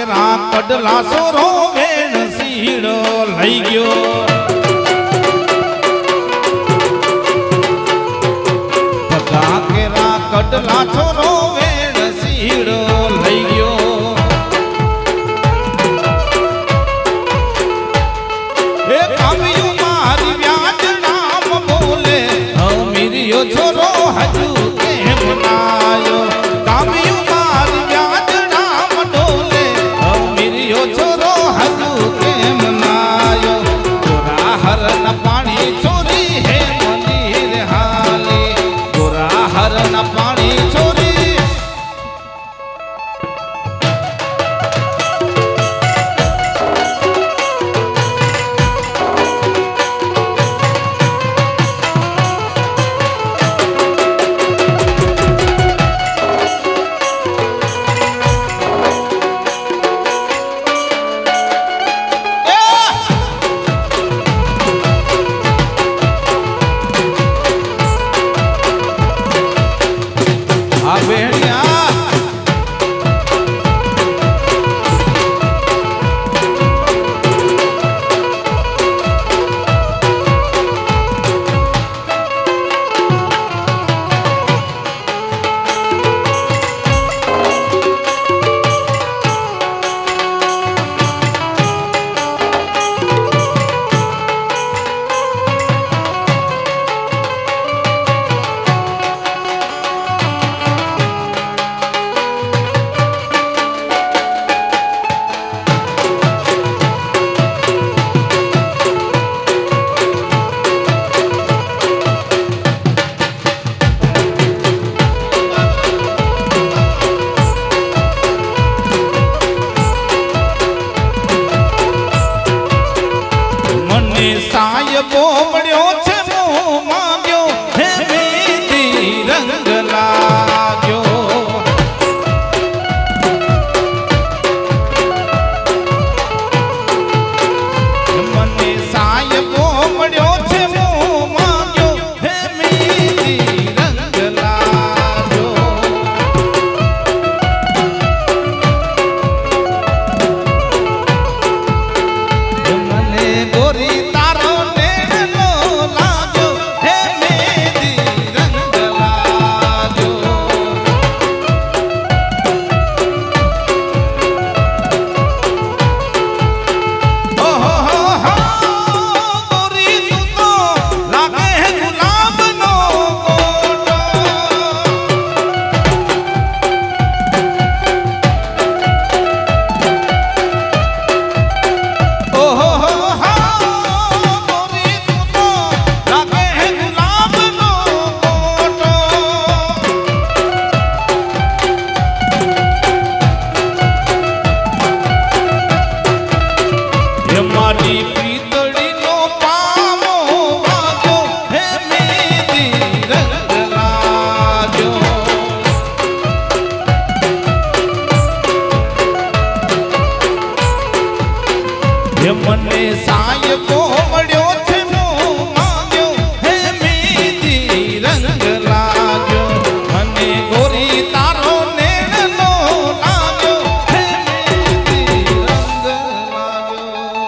કેરા કડલા sorrow વેણ સીડો લઈ ગયો બધા કેરા કડલા સોરો વેણ સીડો લઈ ગયો એ કાવ્યું મારી વ્યાજ નામ બોલે અમીરિયો છોરો હજુ કેમ નાયો કાવ્યું મારી વ્યાજ નામ ડોલે અમીરિયો છોરો હજુ કેમ નાયો ગોરા હરણ પાણી છોરી હે મંદિર હાલે ગોરા હરણ પાણી છોરી સાયબો મળ્યો છે મોં માંગ્યો હે મેંદી રંગ લાગ્યો મને સાયબો મળ્યો છે મોં માંગ્યો હે મેંદી રંગ લાગ્યો મને ગોરી મને સાયબો મળ્યો છે મોં માંગ્યો હે મેંદી રંગ લાગ્યો મને ગોરી તારો નેણનો લાગ્યો હે મેંદી રંગ લાગ્યો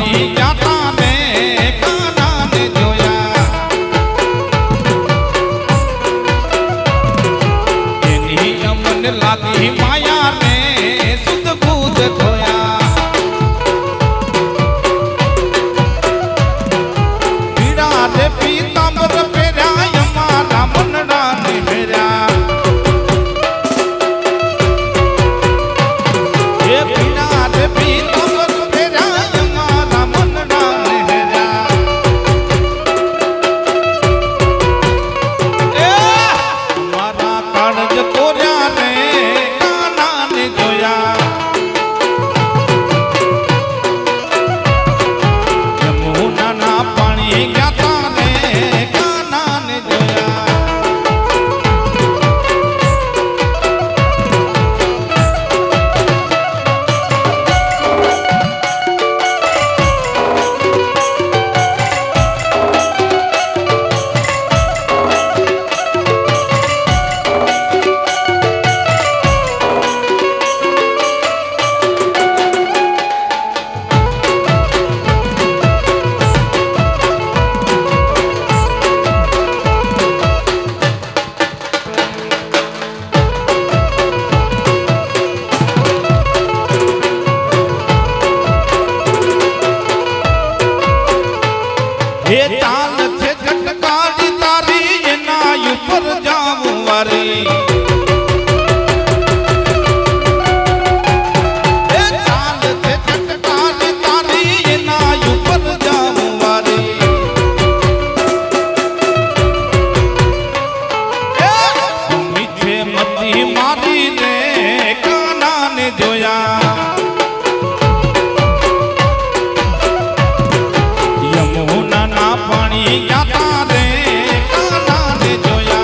પાણી જાતા ને કાના ને જોયા એની અમન લાગી માયા ને સુધ બુધ ધોયા પીડા રે પીતાંબર પહેર્યા અમારા મનડા ને હેર્યા हे चाल छे झटकारी तारी एना ऊपर जाऊं वारी हे चाल छे झटकारी तारी एना ऊपर जाऊं वारी मीठे मती मारी ने काना ने जोया जाता रे काना ने जोया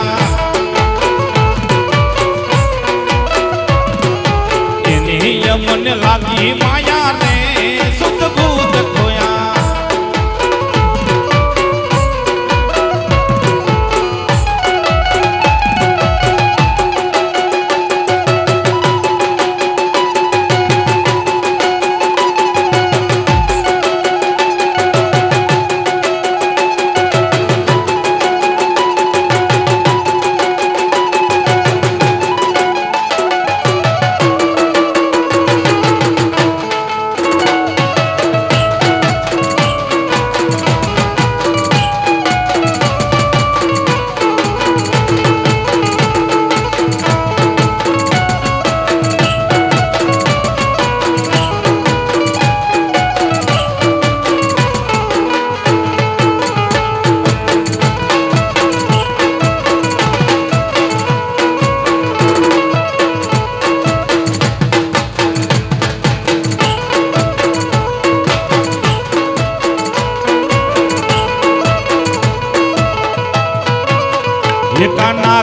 एनी यमन लागी माया ने सुध बूध खोया काना